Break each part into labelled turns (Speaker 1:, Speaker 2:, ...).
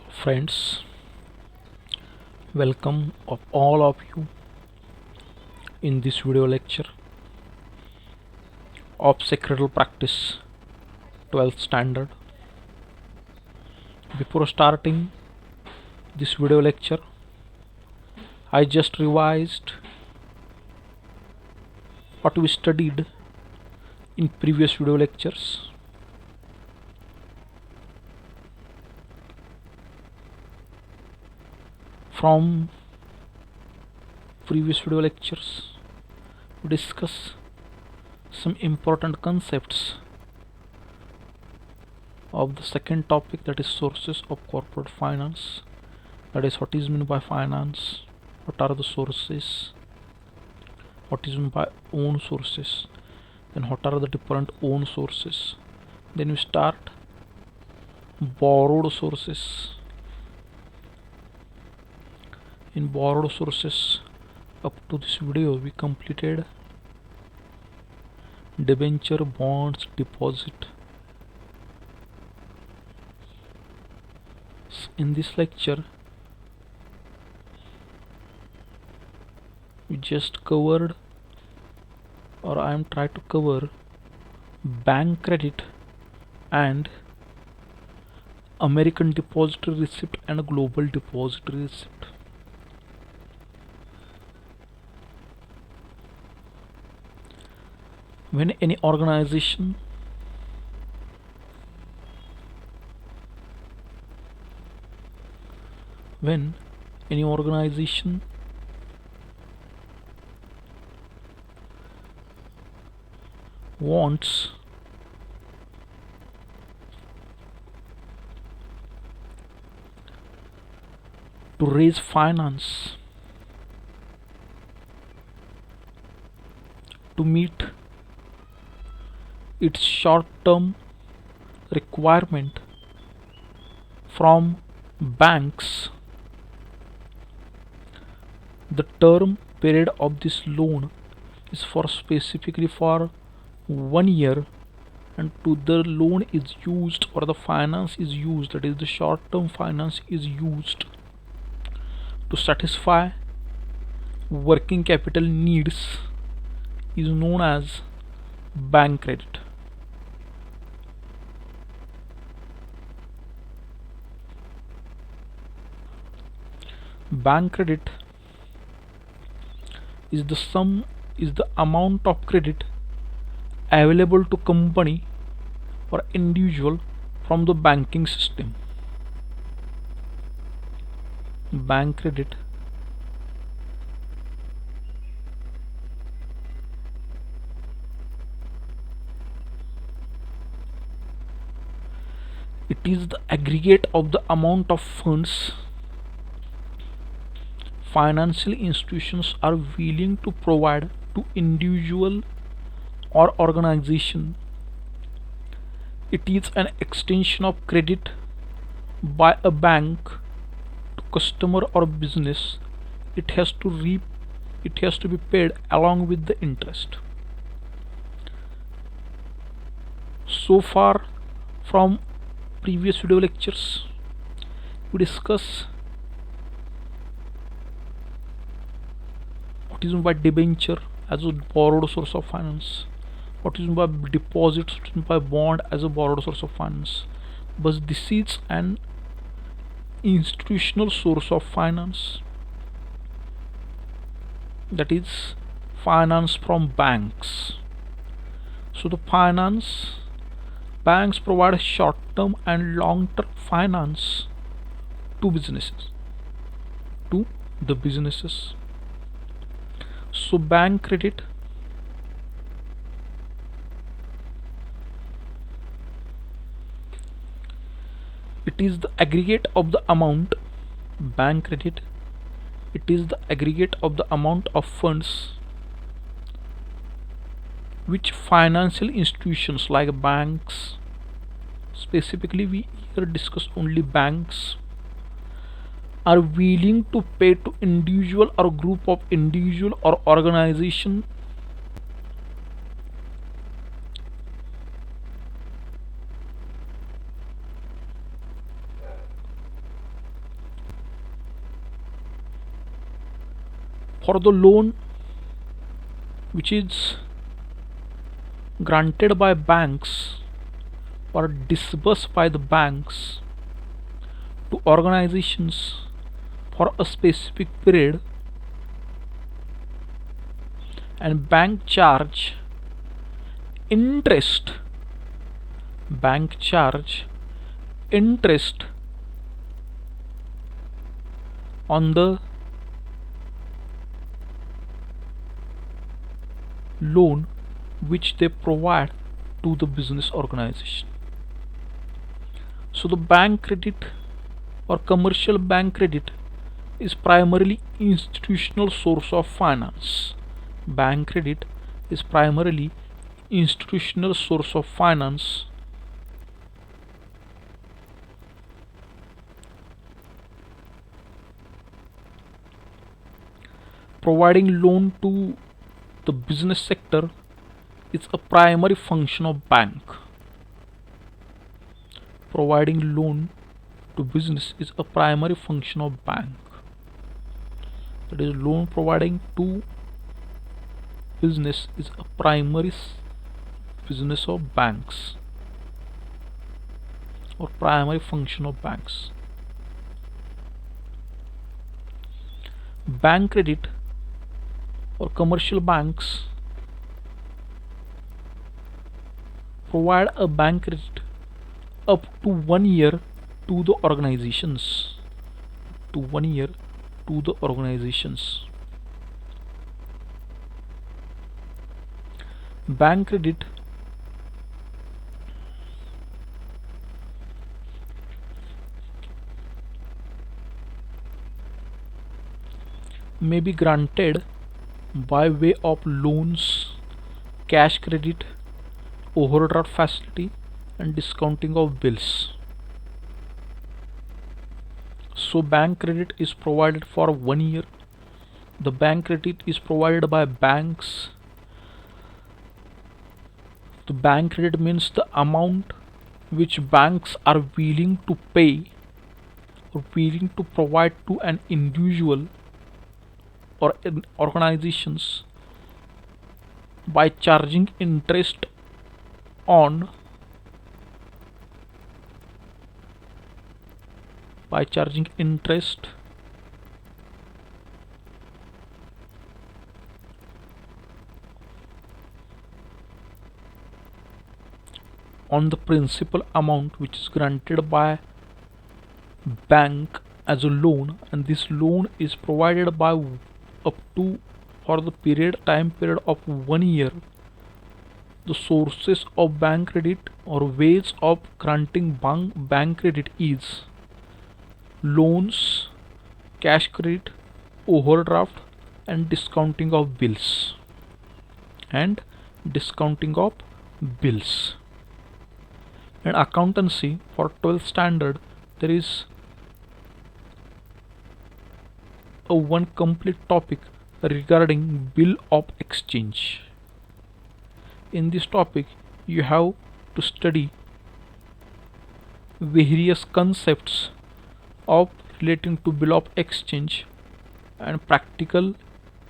Speaker 1: Friends, welcome of all of you in this video lecture of secretarial practice 12th standard. Before starting this video lecture, I just revised what we studied in previous video lectures. From previous video lectures, we discuss some important concepts of the second topic, that is sources of corporate finance. That is, what is meant by finance, what are the sources, what is meant by own sources, then what are the different own sources. Then we start borrowed sources. In borrowed sources, up to this video we completed debenture, bonds, deposit. In this lecture we just covered, or I am trying to cover, bank credit and American depository receipt and global depository receipt. When any organization wants to raise finance to meet its short-term requirement from banks, the term period of this loan is specifically for 1 year, and to the loan is used, or the finance is used, that is the short-term finance is used to satisfy working capital needs, is known as bank credit. Bank credit is the amount of credit available to company or individual from the banking system. Bank credit it is the aggregate of the amount of funds financial institutions are willing to provide to individual or organization. It is an extension of credit by a bank to customer or business. It has to be paid along with the interest. So far from previous video lectures, we discuss what is meant by debenture as a borrowed source of finance, what is meant by deposits, what is meant by bond as a borrowed source of finance. But this is an institutional source of finance, that is finance from banks. So the banks provide short-term and long-term finance to the businesses. So bank credit it is the aggregate of the amount of funds which financial institutions like banks, specifically we here discuss only banks, are willing to pay to individual or group of individual or organization for the loan which is granted by banks or disbursed by the banks to organizations for a specific period, and interest bank charge interest on the loan which they provide to the business organization. So the bank credit or commercial bank credit is primarily institutional source of finance. Bank credit is primarily institutional source of finance providing loan to the business sector is a primary function of bank. Providing loan to business is a primary function of bank. That is, loan providing to business is a primary business of banks or primary function of banks. Bank credit or commercial banks provide a bank credit up to 1 year to the organizations. Bank credit may be granted by way of loans, cash credit, overdraft facility, and discounting of bills. So bank credit is provided for 1 year. The bank credit is provided by banks. The bank credit means the amount which banks are willing to pay or willing to provide to an individual or organizations by charging interest on the principal amount which is granted by bank as a loan, and this loan is provided by up to for the time period of 1 year. The sources of bank credit or ways of granting bank credit is loans, cash credit, overdraft, and discounting of bills. In accountancy for 12th standard, there is a one complete topic regarding bill of exchange. In this topic, you have to study various concepts of relating to bill of exchange and practical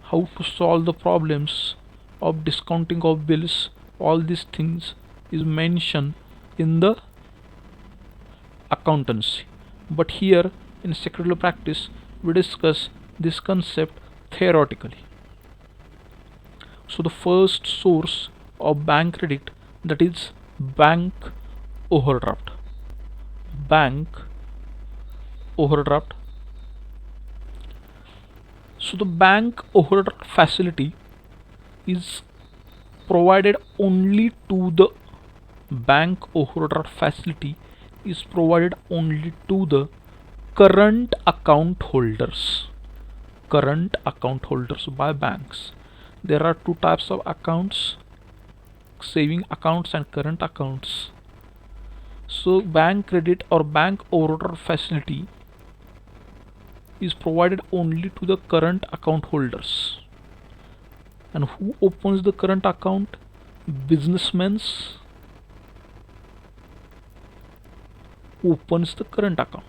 Speaker 1: how to solve the problems of discounting of bills. All these things is mentioned in the accountancy, but here in secretarial practice we discuss this concept theoretically. So the first source of bank credit, that is bank overdraft. So the bank overdraft facility is provided only to the current account holders by banks. There are two types of accounts: saving accounts and current accounts. So bank credit or bank overdraft facility is provided only to the current account holders. And who opens the current account? Businessmen opens the current account.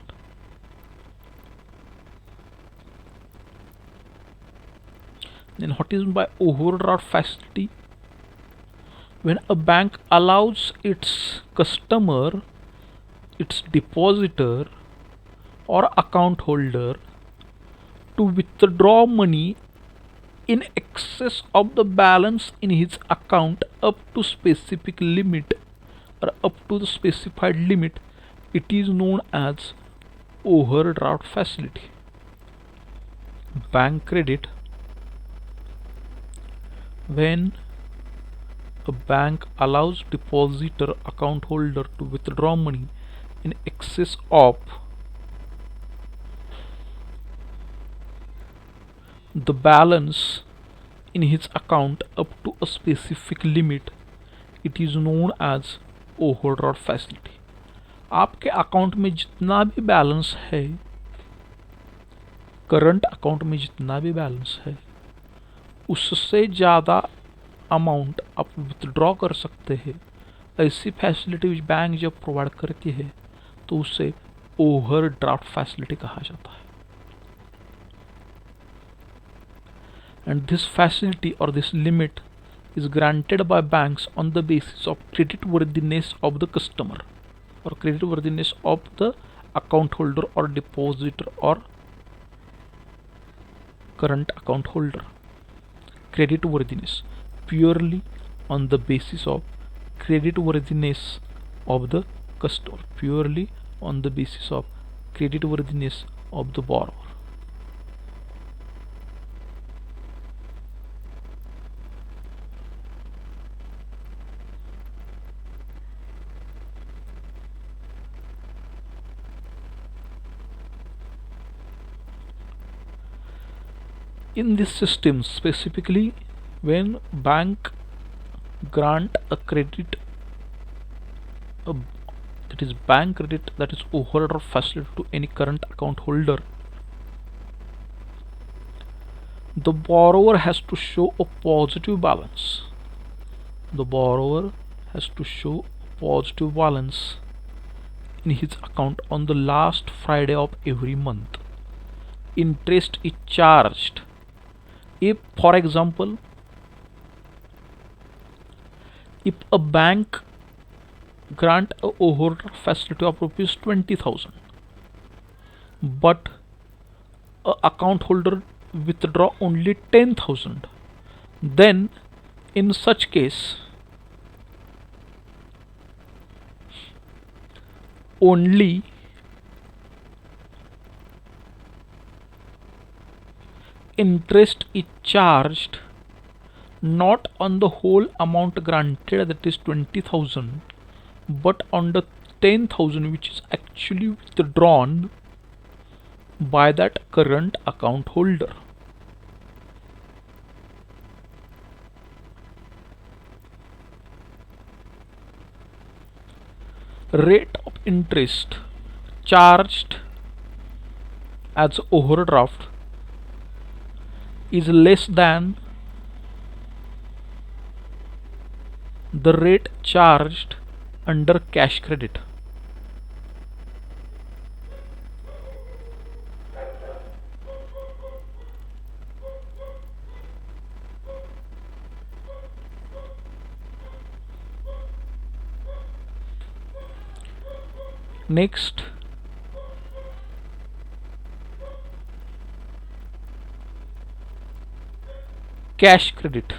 Speaker 1: Then what is by overdraft facility? When a bank allows its customer, its depositor or account holder to withdraw money in excess of the balance in his account up to specific limit or up to the specified limit, it is known as overdraft facility. Bank credit: when a bank allows depositor account holder to withdraw money in excess of the balance in his account up to a specific limit, it is known as overdraft facility. आपके account में जितना भी balance है, current account में जितना भी balance है, उससे ज़्यादा अमाउंट आप विथड्रॉ कर सकते हैं। ऐसी फैसिलिटी बैंक जब प्रोवाइड करती है तो उसे ओवरड्राफ्ट फैसिलिटी कहा जाता है। And this facility or this limit is granted by banks on the basis of creditworthiness of the customer or creditworthiness of the account holder or depositor or current account holder. Creditworthiness, purely on the basis of creditworthiness of the customer, purely on the basis of creditworthiness of the borrower. In this system, specifically when bank grant a credit, that is bank credit, that is overdraft facility to any current account holder, the borrower has to show a positive balance. The borrower has to show positive balance in his account on the last Friday of every month. Interest is charged if, for example, if a bank grant a overdraft facility of rupees 20,000, but a account holder withdraw only 10,000, then in such case only interest is charged, not on the whole amount granted, that is 20,000, but on the 10,000 which is actually withdrawn by that current account holder. Rate of interest charged as overdraft is less than the rate charged under cash credit. Next, cash credit.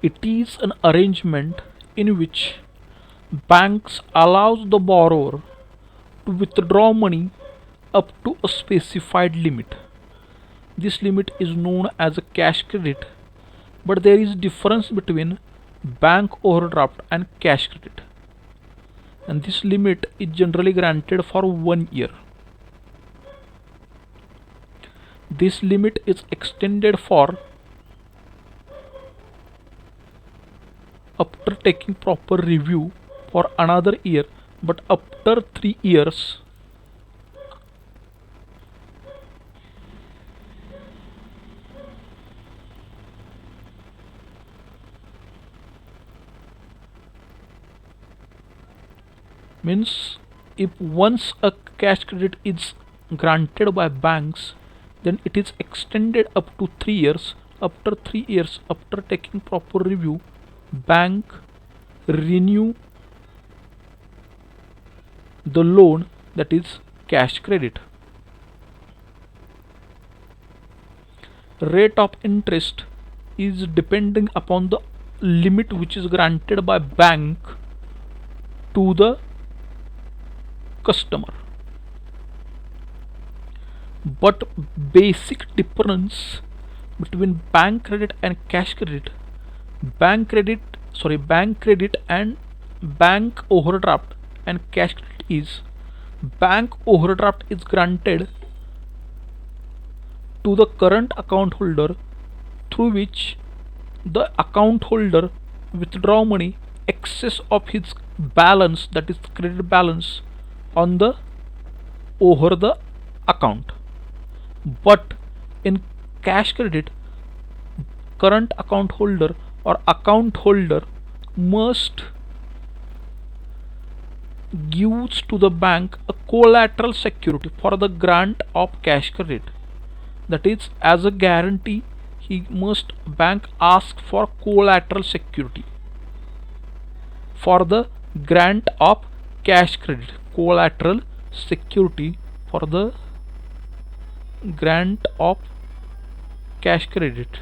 Speaker 1: It is an arrangement in which banks allows the borrower to withdraw money up to a specified limit. This limit is known as a cash credit, but there is difference between bank overdraft and cash credit, and this limit is generally granted for 1 year. This limit is extended for after taking proper review for another year, but after 3 years means if once a cash credit is granted by banks, then it is extended up to 3 years. After 3 years, after taking proper review, bank renew the loan, that is cash credit. Rate of interest is depending upon the limit which is granted by bank to the customer. But basic difference between bank credit and cash credit, bank credit and bank overdraft and cash credit is, bank overdraft is granted to the current account holder, through which the account holder withdraw money excess of his balance, that is credit balance, on the over the account. But in cash credit, current account holder or account holder must gives to the bank a collateral security for the grant of cash credit. That is, as a guarantee, he must bank ask for collateral security for the grant of cash credit. Collateral security for the grant of cash credit.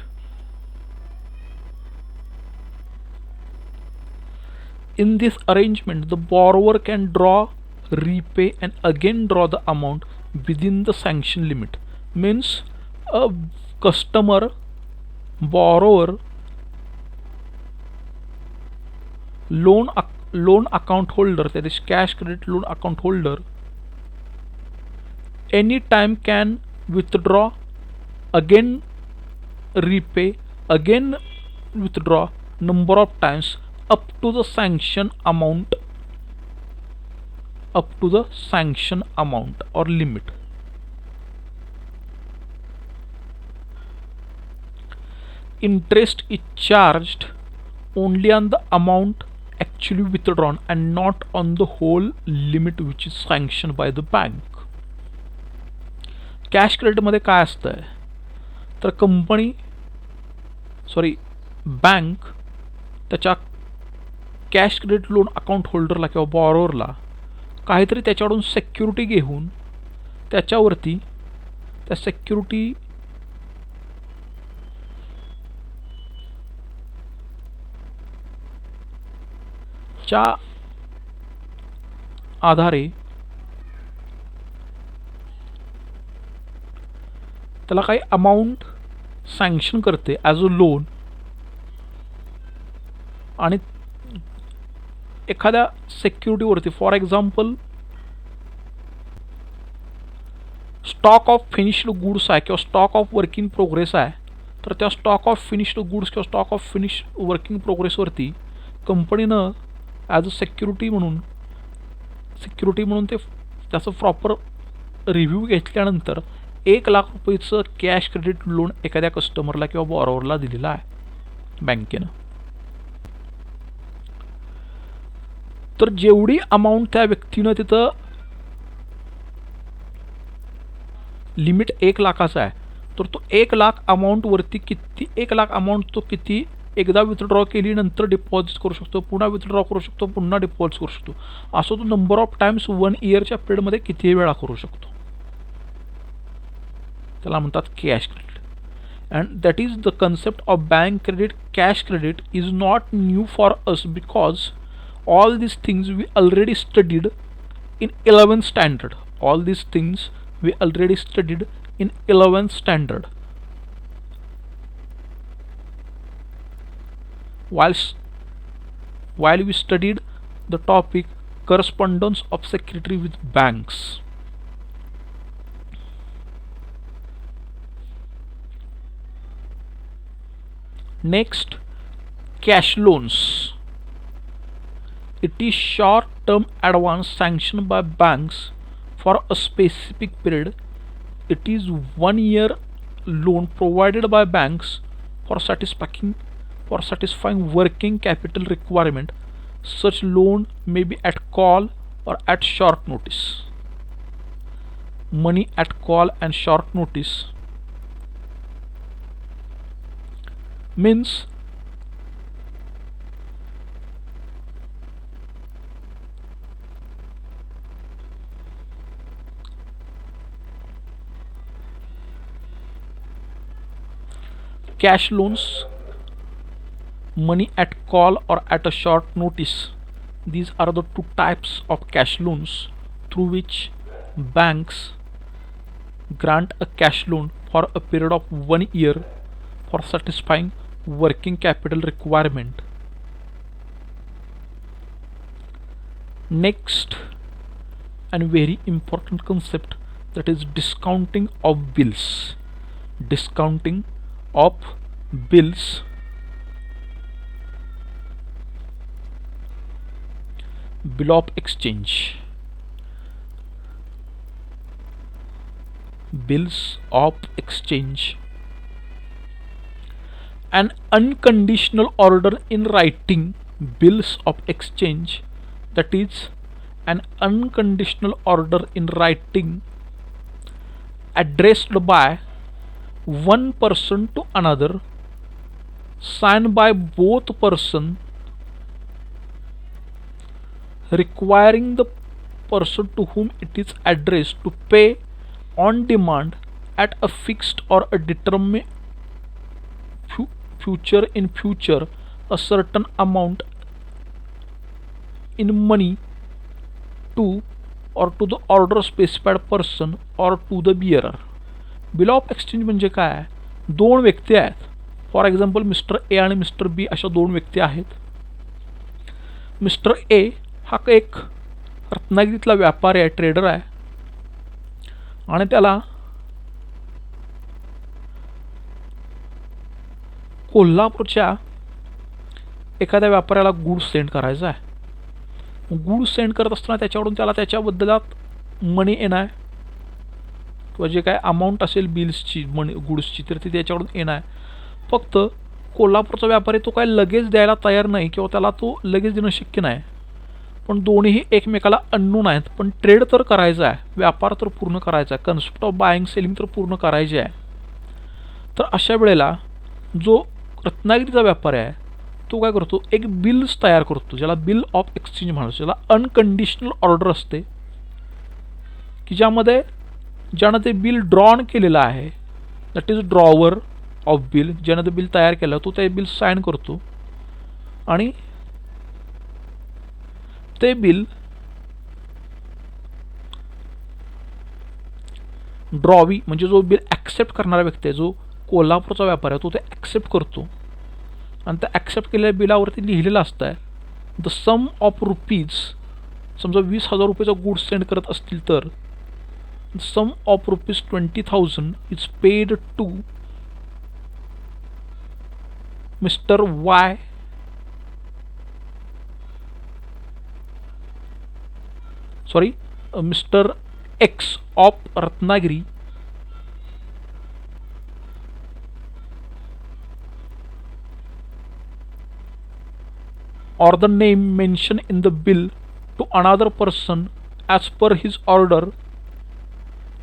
Speaker 1: In this arrangement, the borrower can draw, repay and again draw the amount within the sanction limit. Means a customer, borrower, loan account holder, that is cash credit loan account holder, any time can withdraw, again repay, again withdraw number of times up to the sanction amount, or limit. Interest is charged only on the amount actually withdrawn and not on the whole limit which is sanctioned by the bank. Cash क्रेडिटमध्ये काय असतं तर bank त्याच्या cash credit loan account होल्डरला किंवा बॉरोअरला काहीतरी त्याच्याकडून सेक्युरिटी घेऊन त्याच्यावरती त्या सेक्युरिटी च्या आधारे त्याला काही अमाउंट सँक्शन करते ॲज अ लोन आणि एखाद्या सिक्युरिटीवरती for example stock of finished goods आहे किंवा stock of work in progress आहे तर त्या स्टॉक ऑफ फिनिश्ड गुड्स किंवा stock of finished work in प्रोग्रेसवरती कंपनीनं ॲज अ सिक्युरिटी म्हणून ते त्याचं प्रॉपर रिव्ह्यू घेतल्यानंतर 1 लाख रुपयेचं कॅश क्रेडिट लोन एखाद्या कस्टमरला किंवा बॉरोअरला दिलेलं आहे बँकेनं. तर जेवढी अमाऊंट त्या व्यक्तीनं तिथं लिमिट 1 लाखाचा आहे तर तो 1 लाख अमाऊंटवरती किती 1 लाख अमाऊंट तो किती एकदा विथड्रॉ केली नंतर डिपॉझिट करू शकतो, पुन्हा विथड्रॉ करू शकतो, पुन्हा डिपॉझिट करू शकतो, असं तो नंबर ऑफ टाइम्स 1 इयरच्या पिरियडमध्ये कितीही वेळा करू शकतो. त्याला म्हणतात cash credit. And that is the concept of bank credit. Cash credit is not new for us because all these things we already studied in 11th standard. All these things we already studied in 11th standard. While we studied the topic correspondence of security with banks. Next, cash loans. It is short-term advance sanctioned by banks for a specific period. It is 1 year loan provided by banks for satisfying working capital requirement. Such loan may be at call or at short notice. Money at call and short notice means cash loans, money at call or at a short notice. These are the two types of cash loans through which banks grant a cash loan for a period of 1 year for satisfying working capital requirement. Next and very important concept, that is discounting of bills. Discounting of bills. Bill of exchange. Bills of exchange. An unconditional order in writing bills of exchange, that is an unconditional order in writing addressed by one person to another, signed by both persons, requiring the person to whom it is addressed to pay on demand at a fixed or a determined future a certain amount in money to or to the order specified person or to the bearer. Bill of exchange म्हणजे काय? दोन व्यक्ती आहेत. For example mister A आणि mister B अशा दोन व्यक्ती आहेत. मिस्टर ए हा एक रत्नागिरीतला व्यापारी आहे, ट्रेडर आहे, आणि त्याला कोल्हापूरच्या एखाद्या व्यापाऱ्याला गुड्स सेंड करायचा आहे. गुड्स सेंड करत असताना त्याच्याकडून त्याला त्याच्याबद्दलात मनी येणार किंवा जे काय अमाऊंट असेल बिल्सची मनी गुड्सची तर ती त्याच्याकडून येणार. फक्त कोल्हापूरचा व्यापारी तो काय लगेच द्यायला तयार नाही किंवा त्याला तो लगेच देणं शक्य नाही. पण दोन्हीही एकमेकाला अननोन आहेत, पण ट्रेड तर करायचा आहे, व्यापार तर पूर्ण करायचा आहे, कन्सेप्ट ऑफ बायिंग सेलिंग तर पूर्ण करायचे आहे. तर अशा वेळेला जो रत्नागिरीचा व्यापारी आहे तो काय करतो, एक बिल्स तयार करतो ज्याला बिल ऑफ एक्सचेंज म्हणतो, ज्याला अनकंडिशनल ऑर्डर असते की ज्यानं ते बिल ड्रॉन केलेलं आहे, that is drawer of bill. ज्यानं ते बिल तयार केलं तो ते बिल साइन करतो आणि ते बिल ड्रॉवी म्हणजे जो बिल ॲक्सेप्ट करणारा व्यक्ती आहे, जो कोल्हापूरचा व्यापारी आहे, तो ते ॲक्सेप्ट करतो आणि त्या ॲक्सेप्ट केलेल्या बिलावरती लिहिलेलं असतं आहे द सम ऑफ रुपीज. समजा 20,000 रुपयेचा गुड्स सेंड करत असतील तर sum of rupees 20,000 is paid to mister Y mister X of Ratnagiri or the name mentioned in the bill to another person as per his order.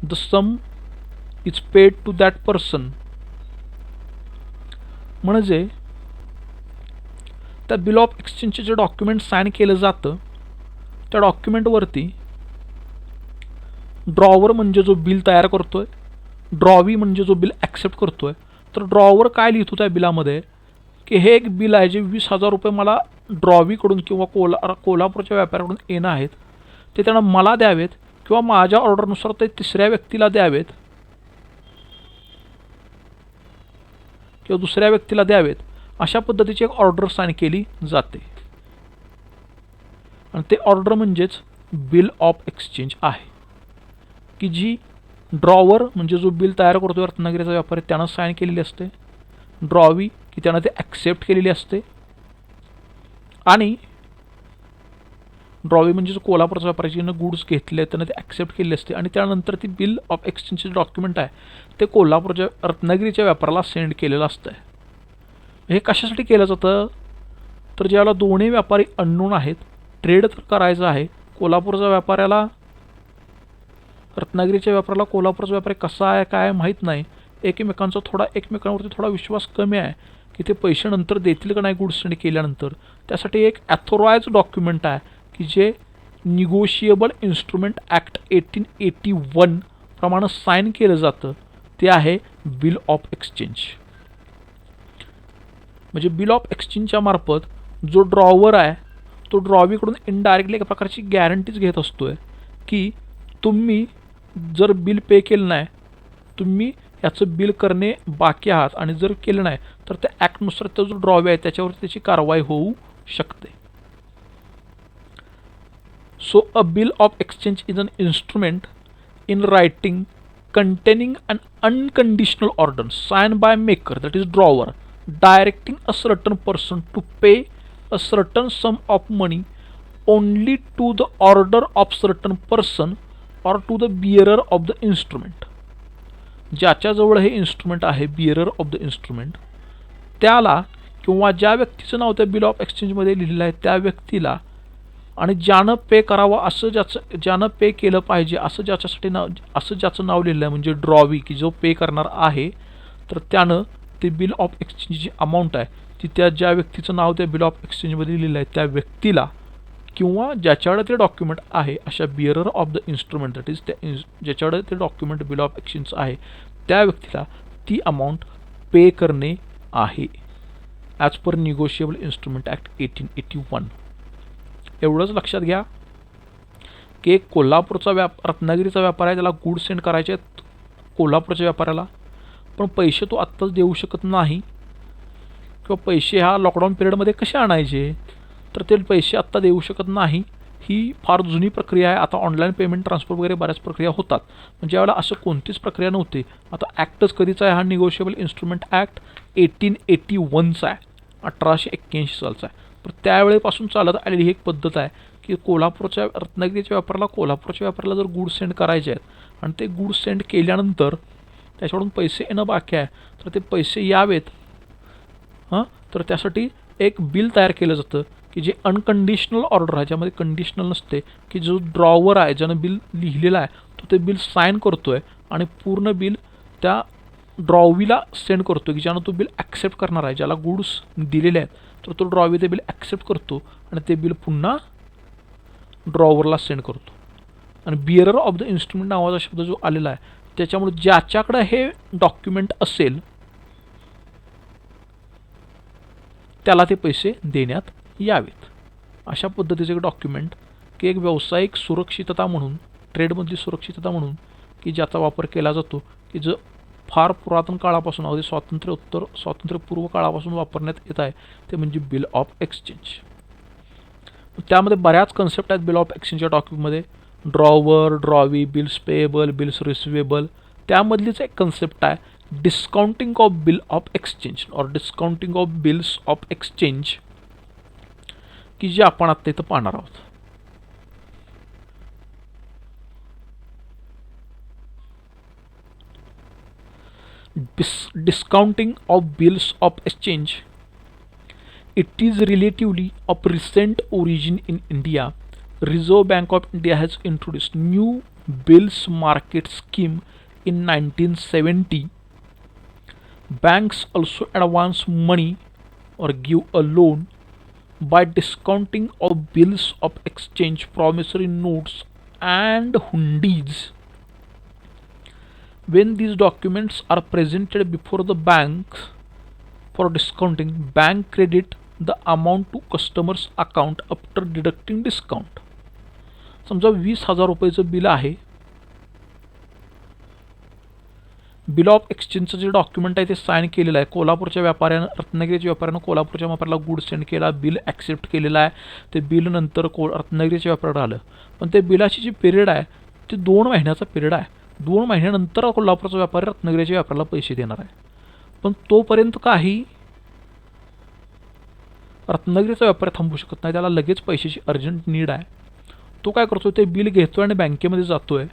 Speaker 1: The sum is paid to that person. म्हणजे त्या bill of एक्सचेंजचे जे document sign केलं जातं त्या डॉक्युमेंटवरती drawer म्हणजे जो bill तयार करतोय, ड्रॉवी म्हणजे जो बिल ॲक्सेप्ट करतोय. तर ड्रॉवर काय लिहितो त्या बिलामध्ये की हे एक बिल आहे जे 20,000 रुपये मला ड्रॉवीकडून किंवा कोल्हापूरच्या व्यापाऱ्याकडून येणं आहेत, ते त्यांना मला द्यावेत किंवा माझ्या ऑर्डरनुसार ते तिसऱ्या व्यक्तीला द्यावेत किंवा दुसऱ्या व्यक्तीला द्यावेत. अशा पद्धतीची एक ऑर्डर साइन केली जाते आणि ते ऑर्डर म्हणजेच बिल ऑफ एक्सचेंज आहे की जी ड्रॉवर म्हणजे जो बिल तयार करतो रत्नागिरीचा व्यापारी त्यानं साइन केलेली असते, ड्रॉवी की त्यानं ते ॲक्सेप्ट केलेली असते आणि ड्रॉवी म्हणजे जो कोल्हापूरचा व्यापारी ज्यानं गुड्स घेतले त्यानं ते ॲक्सेप्ट केले असते आणि त्यानंतर ती बिल ऑफ एक्सचेंजचे डॉक्युमेंट आहे ते कोल्हापूरच्या रत्नागिरीच्या व्यापाराला सेंड केलेलं असतं. हे कशासाठी केलं जातं तर ज्यावेळेला दोन्ही व्यापारी अननोन आहेत, ट्रेड तर करायचं आहे कोल्हापूरच्या व्यापाऱ्याला, रत्नागिरीच्या व्यापाऱ्याला कोल्हापूरचा व्यापारी कसा आहे काय माहीत नाही. एकमेकांवरती थोडा विश्वास कमी आहे की ते पैसे नंतर देतील का नाही गुड्स सेंड केल्यानंतर. त्यासाठी एक ॲथोराइज डॉक्युमेंट आहे की जे निगोशिएबल इन्स्ट्रुमेंट ॲक्ट 1881 प्रमाणे साईन केलं जातं. ते आहे बिल ऑफ एक्सचेंज. म्हणजे बिल ऑफ एक्सचेंजच्या मार्फत जो ड्रॉवर आहे तो ड्रॉवीकडून इनडायरेक्टली एका प्रकारची गॅरंटीज घेत असतोय की तुम्ही जर बिल पे केलं नाही, तुम्ही याचं बिल करणे बाकी आहात, आणि जर केलं नाही तर त्या ॲक्टनुसार तो जो ड्रॉवे आहे त्याच्यावर त्याची कारवाई होऊ शकते. So a bill of exchange is an instrument in writing containing an unconditional order signed by maker, that is drawer, directing a certain person to pay a certain sum of money only to the order of certain person or to the bearer of the instrument. ज्याच्याजवळ हे instrument आहे, bearer of the instrument, त्याला किंवा ज्या व्यक्तीचं नाव त्या bill of एक्सचेंजमध्ये लिहिलेलं आहे त्या व्यक्तीला, आणि ज्यानं पे करावं असं ज्यानं पे केलं पाहिजे असं ज्याचं नाव लिहिलं आहे म्हणजे ड्रॉवी की जो पे करणार आहे, तर त्यानं ते बिल ऑफ एक्सचेंज जी अमाऊंट आहे ती ज्या व्यक्तीचं नाव त्या बिल ऑफ एक्सचेंजमध्ये लिहिलं आहे त्या व्यक्तीला किंवा ज्याच्याकडे ते डॉक्युमेंट आहे अशा bearer of the instrument, that is ज्याच्याकडे ते डॉक्युमेंट बिल ऑफ एक्सचेंज आहे त्या व्यक्तीला ती अमाऊंट पे करणे आहे as per negotiable instrument act 1881. एवढंच लक्षात घ्या की एक कोल्हापूरचा रत्नागिरीचा व्यापार आहे, त्याला गुड सेंड करायचे आहेत कोल्हापूरच्या व्यापाऱ्याला, पण पैसे तो आत्ताच देऊ शकत नाही, किंवा पैसे ह्या लॉकडाऊन पिरियडमध्ये कसे आणायचे, तर ते पैसे आत्ता देऊ शकत नाही. ही फार जुनी प्रक्रिया आहे. आता ऑनलाईन पेमेंट ट्रान्सफर वगैरे बऱ्याच प्रक्रिया होतात, पण ज्यावेळेला असं कोणतीच प्रक्रिया नव्हती. आता ॲक्टच कधीचा आहे, हा निगोशिएबल इन्स्ट्रुमेंट ॲक्ट 1881चा आहे, 1881 सालचा आहे. तर त्यावेळेपासून चालत आलेली ही एक पद्धत आहे की रत्नागिरीच्या व्यापाराला कोल्हापूरच्या व्यापाराला जर गुड सेंड करायचे आहेत आणि ते गुड सेंड केल्यानंतर त्याच्याकडून पैसे येणं बाकी आहे, तर ते पैसे यावेत तर त्यासाठी एक बिल तयार केलं जातं की जे अनकंडिशनल ऑर्डर आहे, ज्यामध्ये कंडिशनल नसते, की जो ड्रॉवर आहे ज्यानं बिल लिहिलेलं आहे तो ते बिल साईन करतो आहे आणि पूर्ण बिल त्या ड्रॉवीला सेंड करतो की ज्यानं तो बिल ॲक्सेप्ट करणार आहे. ज्याला गुड्स दिलेले आहेत तर तो ड्रॉवी ते बिल ॲक्सेप्ट करतो आणि ते बिल पुन्हा ड्रॉवरला सेंड करतो. आणि बिअरर ऑफ द इन्स्ट्रुमेंट नावाचा शब्द जो आलेला आहे त्याच्यामुळे ज्याच्याकडे हे डॉक्युमेंट असेल त्याला ते पैसे देण्यात यावेत. अशा पद्धतीचे एक डॉक्युमेंट की एक व्यावसायिक सुरक्षितता म्हणून, ट्रेडमधली सुरक्षितता म्हणून, की ज्याचा वापर केला जातो, की जो फार पुरातन काळापासून अगदी स्वातंत्र्यपूर्व काळापासून वापरण्यात येत आहे, ते म्हणजे बिल ऑफ एक्सचेंज. त्यामध्ये बऱ्याच कन्सेप्ट आहेत बिल ऑफ एक्सचेंजच्या डॉक्युमेंटमध्ये. Drawer, drawee, bills payable, bills receivable. त्यामधलीच एक कन्सेप्ट आहे discounting of bill of exchange और discounting of bills of exchange, की जे आपण आत्ता इथं पाहणार आहोत. Discounting of bills of exchange. It is relatively of recent origin in India. Reserve Bank of India has introduced new bills market scheme in 1970. Banks also advance money or give a loan by discounting of bills of exchange, promissory notes and hundies. When these documents are presented before the banks for discounting, bank credit the amount to customer's account after deducting discount. समजा 20,000 रुपयाचं bill आहे. Bill of एक्सचेंजचं J document आहे ते sign केलेलं आहे. कोल्हापूरच्या व्यापाऱ्यानं, रत्नागिरीच्या व्यापाऱ्यानं कोल्हापूरच्या व्यापाऱ्याला गुड सेंड केला, बिल ॲक्सेप्ट केलेलं आहे. ते बिल नंतर रत्नागिरीच्या व्यापाऱ्याला आलं, पण ते बिलाची जी पिरियड आहे ती 2 महिन्याचा पिरियड आहे. 2 महिन्यानंतर कोल्हापूरचा व्यापारी रत्नागिरीच्या व्यापाऱ्याला पैसे देणार आहे. पण तोपर्यंत काही रत्नागिरीचा व्यापारी थांबू शकत नाही, त्याला लगेच पैशाची अर्जंट नीड आहे. तो काय करतो, ते बिल घेतो आणि बँकेमध्ये जातो आहे,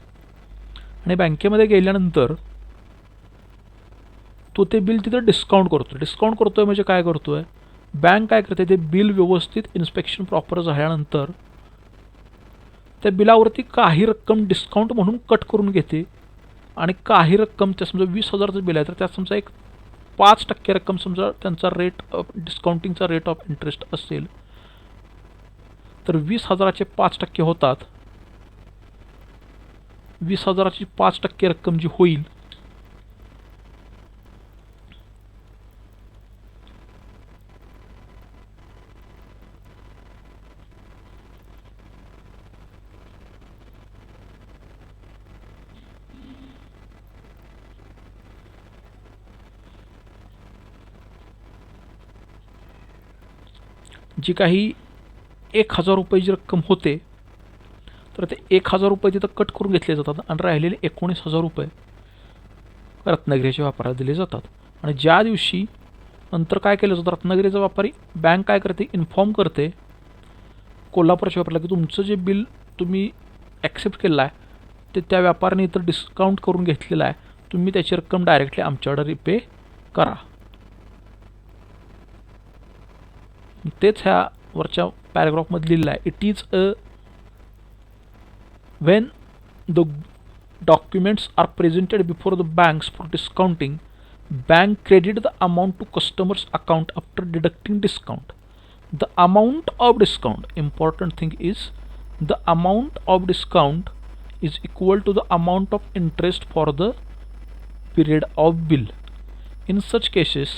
Speaker 1: आणि बँकेमध्ये गेल्यानंतर तो ते बिल तिथं डिस्काउंट करतो आहे. म्हणजे काय करतो आहे, बँक काय करते, ते बिल व्यवस्थित इन्स्पेक्शन प्रॉपर झाल्यानंतर त्या बिलावरती काही रक्कम डिस्काउंट म्हणून कट करून घेते आणि काही रक्कम त्या समजा 20,000चं बिल आहे तर त्यात समजा एक 5% रक्कम समजा त्यांचा रेट ऑफ डिस्काउंटिंगचा रेट ऑफ इंटरेस्ट असेल तर 20,000चे 5% होतात. 20,000ची 5% रक्कम जी होईल जी काही 1,000 रुपये जी रक्कम होते तर ते 1,000 रुपये तिथं कट करून घेतले जातात आणि राहिलेले 19,000 रुपये रत्नागिरीच्या वापराला दिले जातात. आणि ज्या दिवशी नंतर काय केलं जातं, रत्नागिरीचा व्यापारी बँक काय करते, इन्फॉर्म करते कोल्हापूरच्या व्यापाऱ्याला की तुमचं जे बिल तुम्ही ॲक्सेप्ट केलं आहे ते त्या व्यापाऱ्याने इतर डिस्काउंट करून घेतलेलं आहे, तुम्ही त्याची रक्कम डायरेक्टली आमच्याकडे रिपे करा. तेच ह्या वरच्या पॅराग्राफमध्ये लिहिलेलं आहे. It is a when the documents are presented before the banks for discounting, bank credit the amount to customer's account after deducting discount. The amount of discount, important thing is the amount of discount is equal to the amount of interest for the period of bill. In such cases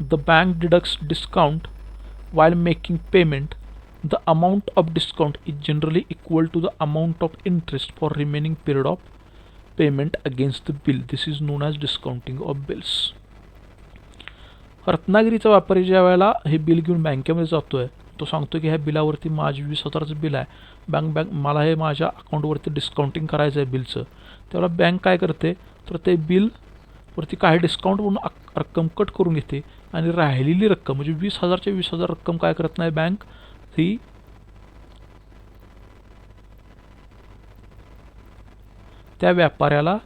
Speaker 1: the bank deducts discount while making payment. The amount of discount is generally equal to the amount of interest for remaining period of payment against the bill. This is known as discounting of bills. रत्नागिरीचा व्यापारी ज्या वेळेला हे bill घेऊन बँकेमध्ये जातोय तो सांगतो की ह्या बिलावरती माझी 20,000चं बिल आहे, बँक मला हे माझ्या अकाउंटवरती डिस्काउंटिंग करायचं आहे बिलचं. त्यावेळेला बँक काय करते तर ते बिलवरती काही डिस्काउंट म्हणून रक्कम कट करून घेते आणि राहिलेली रक्कम म्हणजे 20,000च्या 20,000 रक्कम काय करत नाही बँक ही त्या व्यापाऱ्याला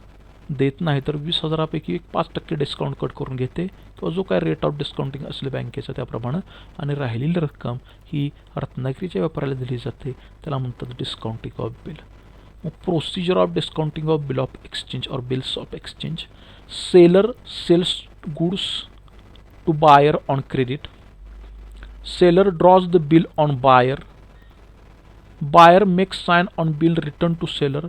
Speaker 1: देत नाही तर 20,000पैकी एक 5% डिस्काउंट कट करून घेते किंवा जो काय रेट ऑफ डिस्काउंटिंग असले बँकेचं त्याप्रमाणे आणि राहिलेली रक्कम ही रत्नागिरीच्या व्यापाऱ्याला दिली जाते, त्याला म्हणतात डिस्काउंटिंग ऑफ बिल. मग procedure of discounting of bill of exchange और bills of exchange. Seller sells goods to buyer on credit. Seller draws the bill on buyer. Buyer makes sign on bill return to seller.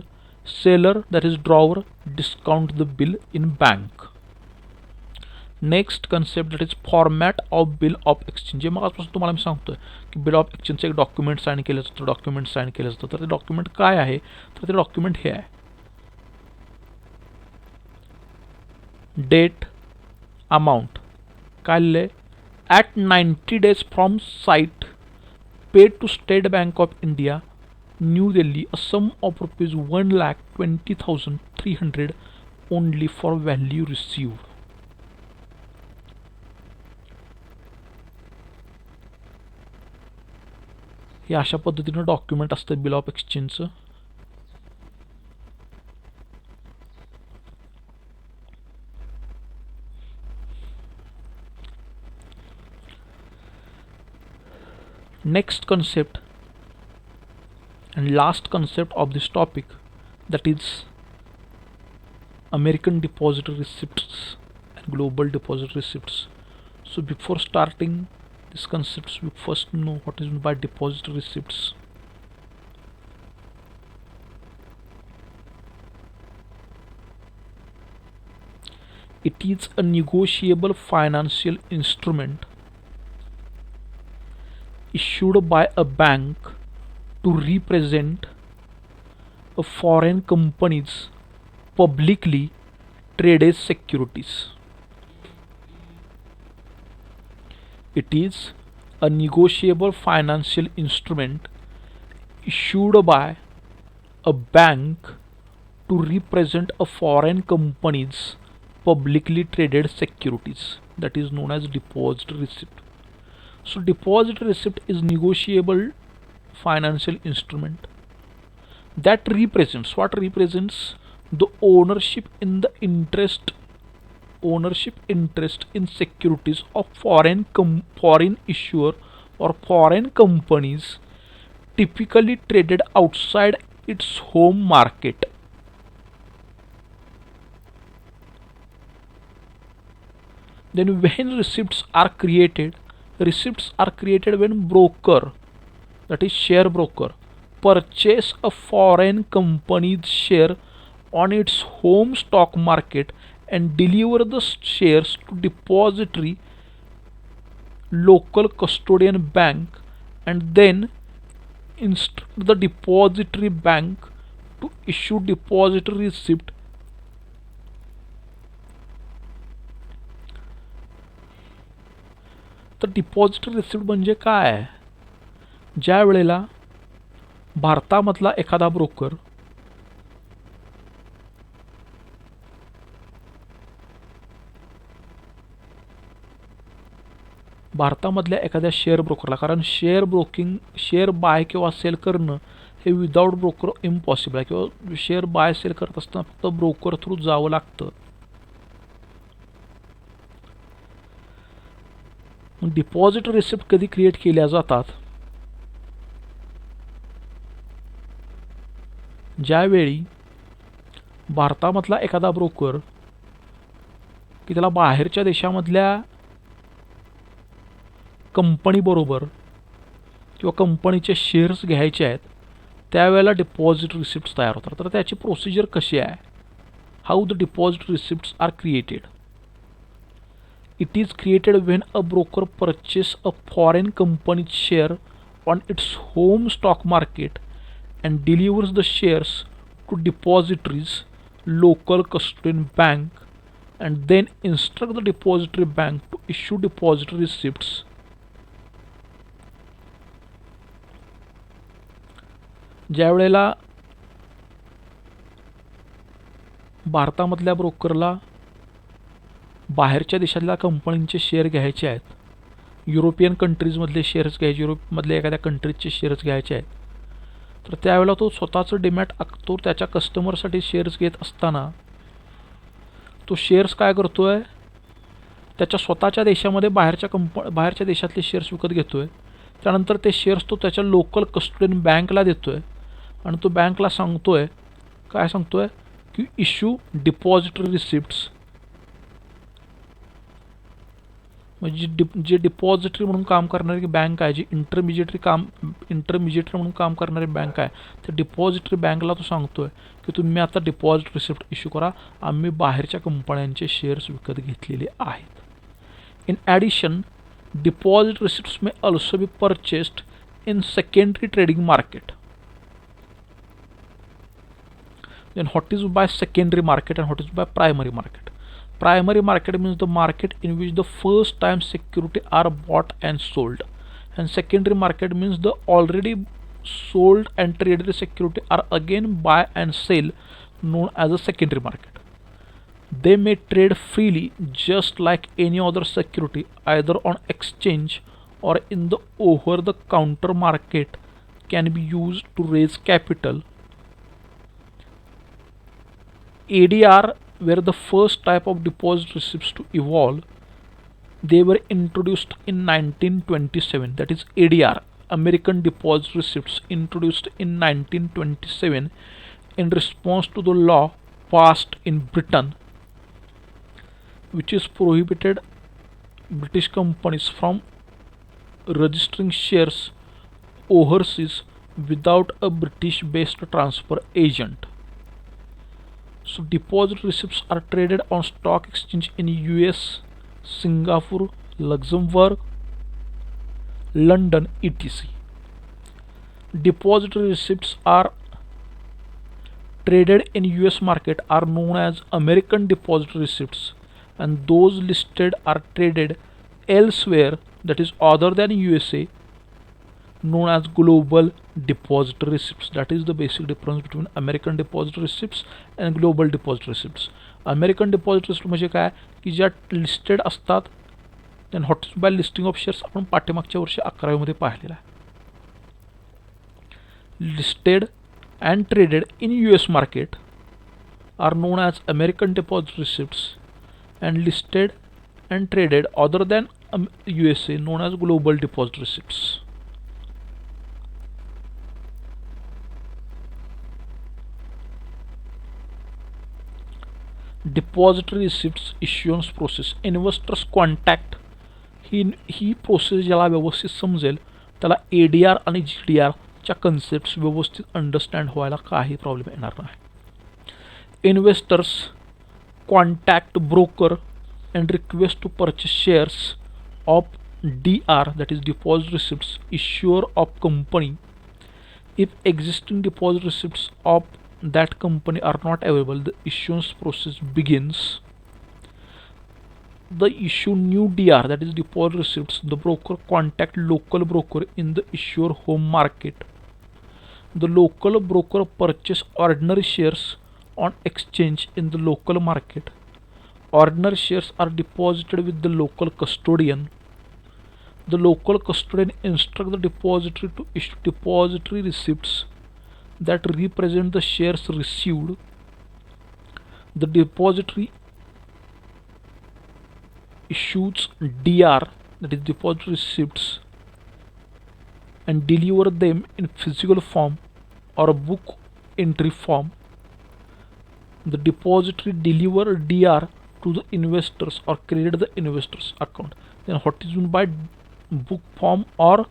Speaker 1: Seller, that is drawer, discount the bill in bank. Next concept that is format of bill of exchange. जे मगापासून तुम्हाला मी सांगतोय की bill of एक्सचेंजचं एक document sign केलं जातं, document sign केलं जातं. तर ते डॉक्युमेंट काय आहे तर ते डॉक्युमेंट हे आहे. डेट, अमाऊंट काय लिहिलंय, at 90 days from site paid to State Bank of India, New Delhi, a sum of rupees 1,20,300 only for value received. हे अशा पद्धतीनं डॉक्युमेंट असतं बिल ऑफ एक्सचेंजचं. Next concept and last concept of this topic, that is American depository receipts and global depository receipts. So before starting these concepts we first know what is meant by depository receipts. It is a negotiable financial instrument issued by a bank to represent a foreign company's publicly traded securities. It is a negotiable financial instrument issued by a bank to represent a foreign company's publicly traded securities. That is known as depository receipt. So depository receipt is negotiable financial instrument that represents what represents the ownership interest in securities of foreign issuer or foreign companies typically traded outside its home market. Then when receipts are created when broker, that is share broker, purchase a foreign company's share on its home stock market and deliver the shares to depository local custodian bank, and then instruct the depository bank to issue depository receipt. तर depository receipt म्हणजे काय? ज्या वेळेला भारतामधला एखादा broker भारतामधल्या एखाद्या share ब्रोकरला, कारण share bye किंवा cell करणं हे विदाऊट ब्रोकर इम्पॉसिबल आहे, किंवा शेअर बाय सेल करत असताना फक्त ब्रोकर थ्रू जावं लागतं. डिपॉझिट रिसिप्ट कधी क्रिएट केल्या जातात? ज्यावेळी भारतामधला एखादा ब्रोकर की त्याला बाहेरच्या देशामधल्या कंपनीबरोबर किंवा कंपनीचे शेअर्स घ्यायचे आहेत, त्यावेळेला डिपॉझिट रिसिप्ट्स तयार होतात. तर त्याची प्रोसिजर कशी आहे? How the deposit receipts are created? It is created when a broker purchases a foreign company's share on its home stock market and delivers the shares to depositories, local custodian bank, and then instruct the depository bank to issue depository receipts. ज्या वेळेला भारतामधल्या ब्रोकरला बाहेरच्या देशातल्या कंपनींचे share घ्यायचे आहेत, European कंट्रीजमधले shares घ्यायचे, युरोपमधल्या एखाद्या कंट्रीजचे shares घ्यायचे आहेत, तर त्यावेळेला तो स्वतःचं डिमॅट तो त्याच्या कस्टमरसाठी शेअर्स घेत असताना तो शेअर्स काय करतोय? त्याच्या स्वतःच्या देशामध्ये बाहेरच्या देशातले शेअर्स विकत घेतोय. त्यानंतर ते शेअर्स तो त्याच्या लोकल कस्टोडियन बँकला देतोय आणि तो बँकला सांगतोय, काय सांगतोय की इश्यू डिपॉझिटरी रिसिप्ट्स. म्हणजे जे डिपॉझिटरी म्हणून काम करणारी बँक आहे, जी इंटरमिजिएटरी म्हणून काम करणारी बँक आहे, त्या डिपॉझिटरी बँकला तो सांगतोय की तुम्ही आता डिपॉझिट रिसिप्ट इश्यू करा, आम्ही बाहेरच्या कंपन्यांचे शेअर्स विकत घेतलेले आहेत. In addition, deposit receipts may also be purchased in secondary trading market. Then what is by secondary market and what is by primary market? Primary market means the market in which the first time security are bought and sold, and secondary market means the already sold and traded security are again buy and sell, known as a secondary market. They may trade freely just like any other security, either on exchange or in the over-the-counter market, can be used to raise capital. ADR were the first type of deposit receipts to evolve. They were introduced in 1927. That is ADR, American Deposit Receipts, introduced in 1927 in response to the law passed in Britain, which is prohibited British companies from registering shares overseas without a British-based transfer agent. So deposit receipts are traded on stock exchange in US, Singapore, Luxembourg, London, etc. Depository receipts are traded in US market are known as American Depository Receipts, and those listed are traded elsewhere, that is other than USA, known as global depository receipts. That is the basic difference between American depository receipts and global depository receipts. American depository receipts म्हणजे काय की ज्या listed असतात. Then what is by listing of shares आपण पाठ्यमागच्या वर्षी 11वी मध्ये पाहिलेला आहे. Listed and traded in US market are known as American depository receipts, and listed and traded other than USA known as global depository receipts. depository receipts issuance process. Investors contact he process ज्याला व्यवस्थित समजेल त्याला ADR आणि GDR च्या concepts व्यवस्थित understand व्हायला काही problem येणार नाही. Investors contact broker and request to purchase shares of DR, that is deposit receipts, issuer of company. If existing deposit receipts of that company are not available, the issuance process begins. The issue new DR, that is deposit receipts, the broker contact local broker in the issuer home market. The local broker purchase ordinary shares on exchange in the local market. Ordinary shares are deposited with the local custodian. The local custodian instructs the depository to issue depository receipts that represent the shares received. The depository issues DR, that is depository receipts, and deliver them in physical form or book entry form. The depository deliver DR to the investors or credit the investors account. Then what is meant by book form or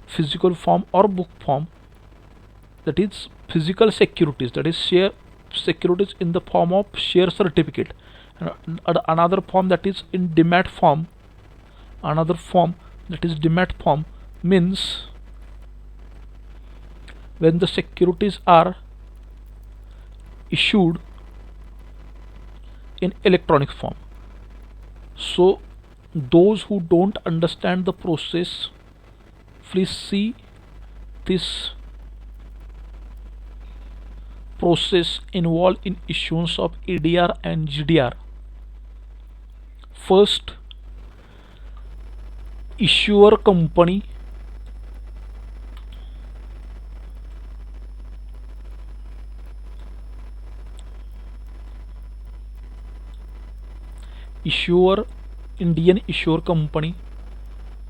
Speaker 1: physical form or book form? That is physical securities, that is share securities in the form of share certificate, and another form that is in demat form. Another form that is demat form means when the securities are issued in electronic form. So those who don't understand the process, please see this process involved in issuance of ADR and GDR. First, issuer company issuer, Indian issuer company,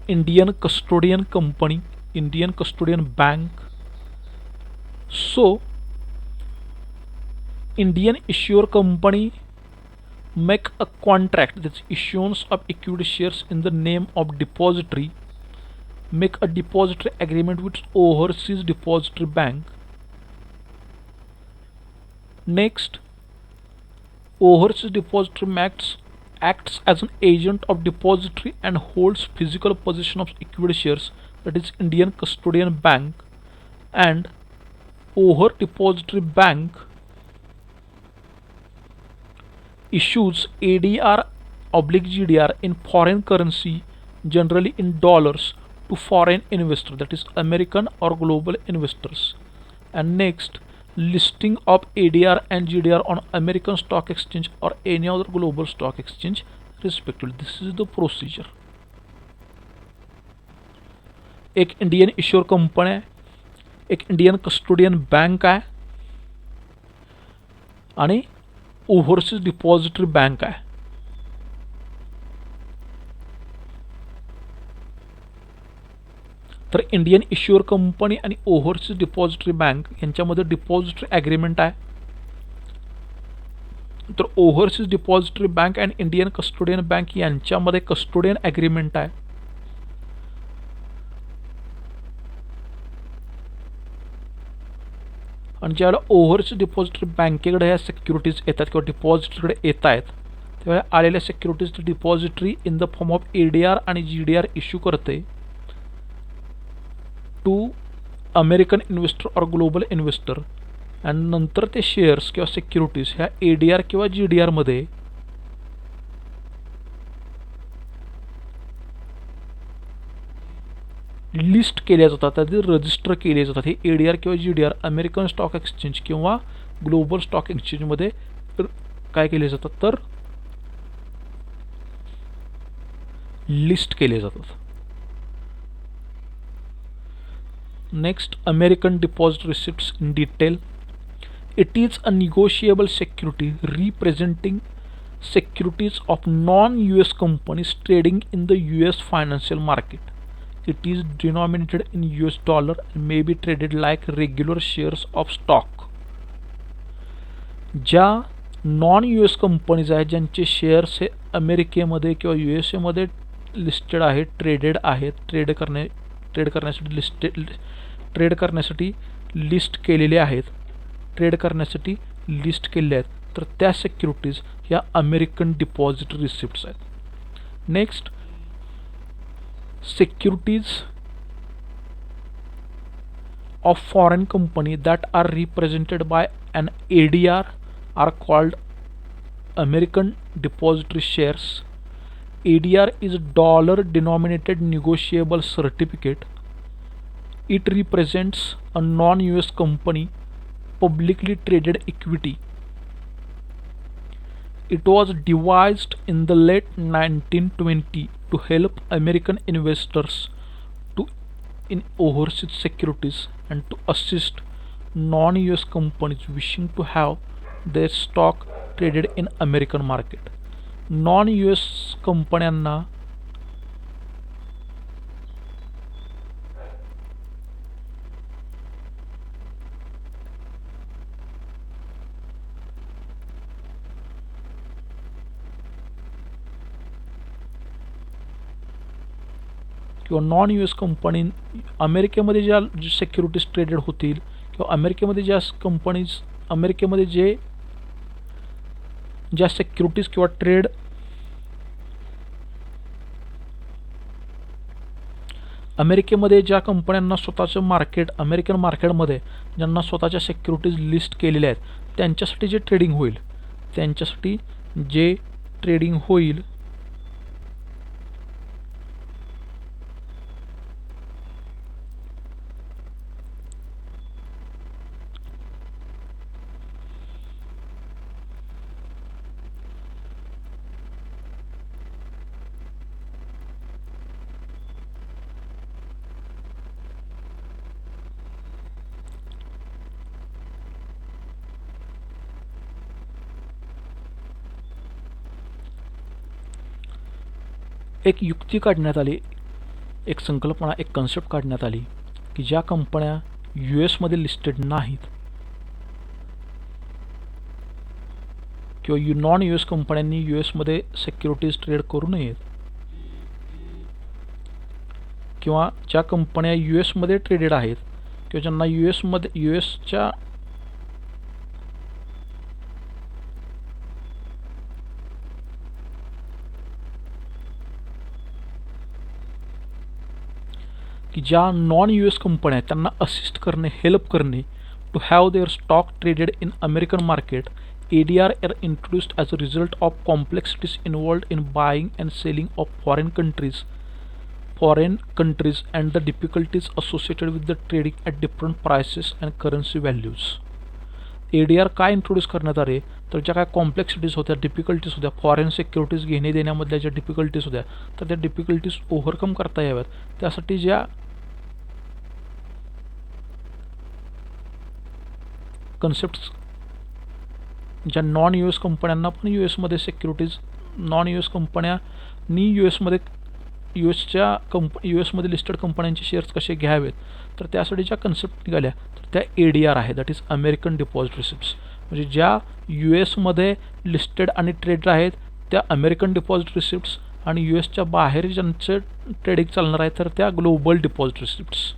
Speaker 1: Indian custodian company, Indian custodian bank. So Indian issuer company make a contract, that's issuance of equity shares in the name of depository, make a depository agreement with overseas depository bank. Next, overseas depository acts as an agent of depository and holds physical possession of equity shares, that is Indian custodian bank, and over depository bank issues ADR oblique GDR in foreign currency, generally in dollars, to foreign investor, that is American or global investors. And next, listing of ADR and GDR on American stock exchange or any other global stock exchange respectively. This is the procedure. एक Indian ensure company आहे, एक Indian custodian bank आहे आणि overseas depository bank आहे. तर Indian issuer company आणि overseas depository bank यांच्यामध्ये depository agreement आहे. तर overseas depository bank and Indian custodian bank यांच्यामध्ये कस्टोडियन ॲग्रीमेंट आहे. आणि ज्यावेळेला ओव्हरसीज डिपॉझिटरी बँकेकडे ह्या सिक्युरिटीज येतात किंवा डिपॉझिटरीकडे येत आहेत त्यावेळेला आलेल्या securities depository in the form of ADR आणि GDR इश्यू करते टू अमेरिकन इन्व्हेस्टर और ग्लोबल इन्व्हेस्टर. आणि नंतर ते शेअर्स किंवा सिक्युरिटीज ह्या ADR किंवा GDR मध्ये लिस्ट केल्या जातात, त्याचे रजिस्टर केले जातात. हे ADR किंवा GDR अमेरिकन स्टॉक एक्सचेंज किंवा ग्लोबल स्टॉक एक्सचेंजमध्ये काय केले जातात तर लिस्ट केले जातात. Next, American deposit receipts in detail. It is a negotiable security representing securities of non-US companies trading in the US financial market. It is denominated in US dollar and may be traded like regular shares of stock. ज्या non U S companies आहेत ज्यांचे shares हे अमेरिकेमध्ये किंवा U S एमध्ये listed आहेत, traded आहेत, trade करण्यासाठी list केलेले आहेत, ट्रेड करण्यासाठी लिस्ट केलेले आहेत, तर त्या सिक्युरिटीज ह्या अमेरिकन डिपॉझिटरी रिसिप्ट्स आहेत. Next, securities of foreign company that are represented by an ADR are called American Depository Shares. ADR is a dollar denominated negotiable certificate. It represents a non-US company publicly traded equity. It was devised in the late 1920 to help American investors to in overseas securities and to assist non-US companies wishing to have their stock traded in American market. Non-US कंपन्यांना किंवा non U S company अमेरिकेमध्ये ज्या securities traded होतील किंवा अमेरिकेमध्ये ज्या companies अमेरिकेमध्ये ज्या सिक्युरिटीज किंवा ट्रेड अमेरिकेमध्ये ज्या कंपन्यांना स्वतःचं मार्केट अमेरिकन मार्केटमध्ये ज्यांना स्वतःच्या सिक्युरिटीज लिस्ट केलेल्या आहेत त्यांच्यासाठी जे ट्रेडिंग होईल एक युक्ती काढण्यात आली, एक संकल्पना, एक कन्सेप्ट काढण्यात आली की ज्या कंपन्या यू एसमध्ये लिस्टेड नाहीत किंवा नॉन यू एस कंपन्यांनी यू एसमध्ये सिक्युरिटीज ट्रेड करू नयेत किंवा ज्या कंपन्या यू एसमध्ये ट्रेडेड आहेत किंवा ज्यांना यू एसच्या की ज्या नॉन यू एस कंपन्या आहेत त्यांना असिस्ट करणे, हेल्प करणे to have their stock traded in American market. ADR are introduced as a result of complexities involved in buying and selling of foreign countries and the difficulties associated with the trading at different prices and currency values. ADR काय introduce करण्यात आले तर ज्या काय complexities होत्या, difficulties होत्या, foreign securities घेणे देण्यामधल्या ज्या डिफिकल्टीज होत्या तर त्या डिफिकल्टीज ओव्हरकम करता याव्यात त्यासाठी ज्या कन्सेप्ट्स ज्या नॉन यू एस कंपन्यांना पण यू एसमध्ये सिक्युरिटीज नॉन यू एस कंपन्यांनी यू एसमध्ये लिस्टेड कंपन्यांचे शेअर्स कसे घ्यावेत तर त्यासाठी ज्या कन्सेप्ट निघाल्या तर त्या ADR आहे, that is American deposit receipts. म्हणजे ज्या यू एसमध्ये लिस्टेड आणि ट्रेड आहेत त्या अमेरिकन डिपॉझिट रिसिप्ट्स आणि यू एसच्या बाहेर ज्यांचं ट्रेडिंग चालणार आहे तर त्या global deposit receipts.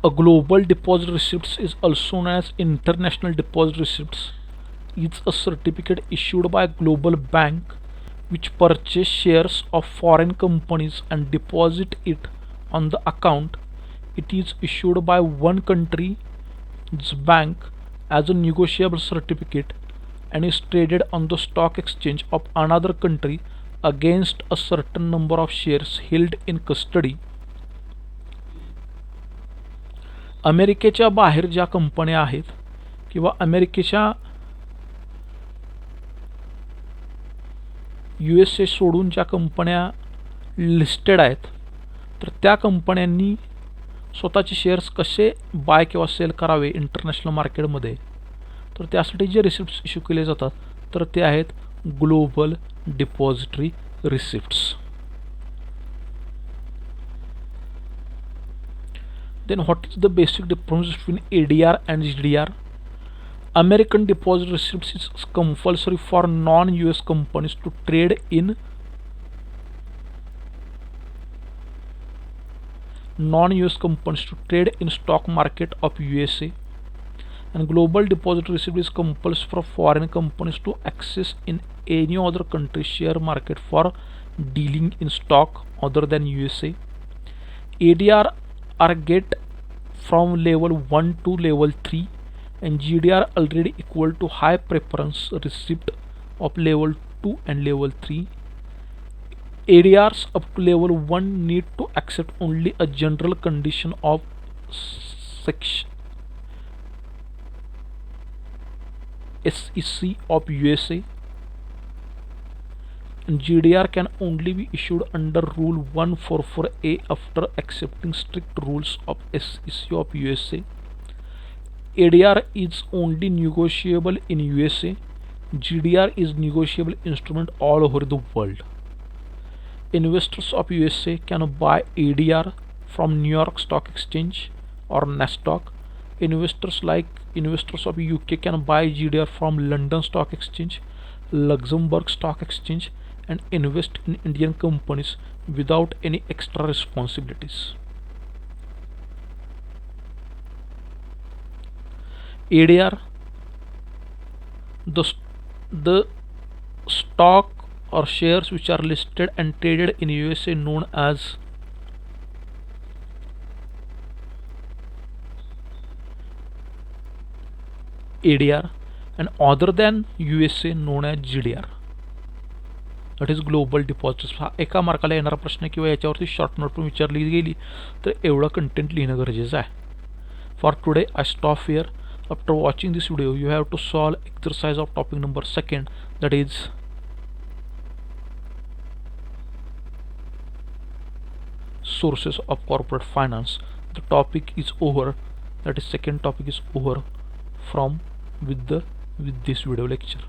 Speaker 1: A global deposit receipts is also known as international deposit receipts. It's a certificate issued by a global bank which purchase shares of foreign companies and deposit it on the account. It is issued by one country's bank as a negotiable certificate and is traded on the stock exchange of another country against a certain number of shares held in custody. अमेरिकेच्या बाहेर ज्या कंपन्या आहेत किंवा अमेरिकेच्या USA सोडून ज्या कंपन्या लिस्टेड आहेत तर त्या कंपन्यांनी स्वतःचे शेअर्स कसे बाय किंवा सेल करावे इंटरनॅशनल मार्केटमध्ये तर त्यासाठी जे रिसिप्ट्स इश्यू केले जातात तर ते आहेत global depository receipts. Then what is the basic difference between ADR and GDR? American deposit receipts is compulsory for non-US companies to trade in stock market of USA, and global deposit receipt is compulsory for foreign companies to access in any other country share market for dealing in stock other than USA. ADR are get from level 1 to level 3, and GDR already equal to high preference receipt of level 2 and level 3. ADRs up to level 1 need to accept only a general condition of section SEC of USA, and GDR can only be issued under Rule 144A after accepting strict rules of SEC of USA. ADR is only negotiable in USA. GDR is negotiable instrument all over the world. Investors of USA can buy ADR from New York Stock Exchange or Nasdaq. Investors of UK can buy GDR from London Stock Exchange, Luxembourg Stock Exchange, and invest in Indian companies without any extra responsibilities. ADR, the stock or shares which are listed and traded in USA known as ADR, and other than USA known as GDR. That is global deposits. हा एका मार्काला येणारा प्रश्न किंवा याच्यावरती short note पण विचारली गेली तर एवढं कंटेंट लिहिणं गरजेचं आहे. For today I stop here. After watching this video you have to solve exercise of topic number 2, that is sources of corporate finance. The topic is over, that is second topic is over from with this video lecture.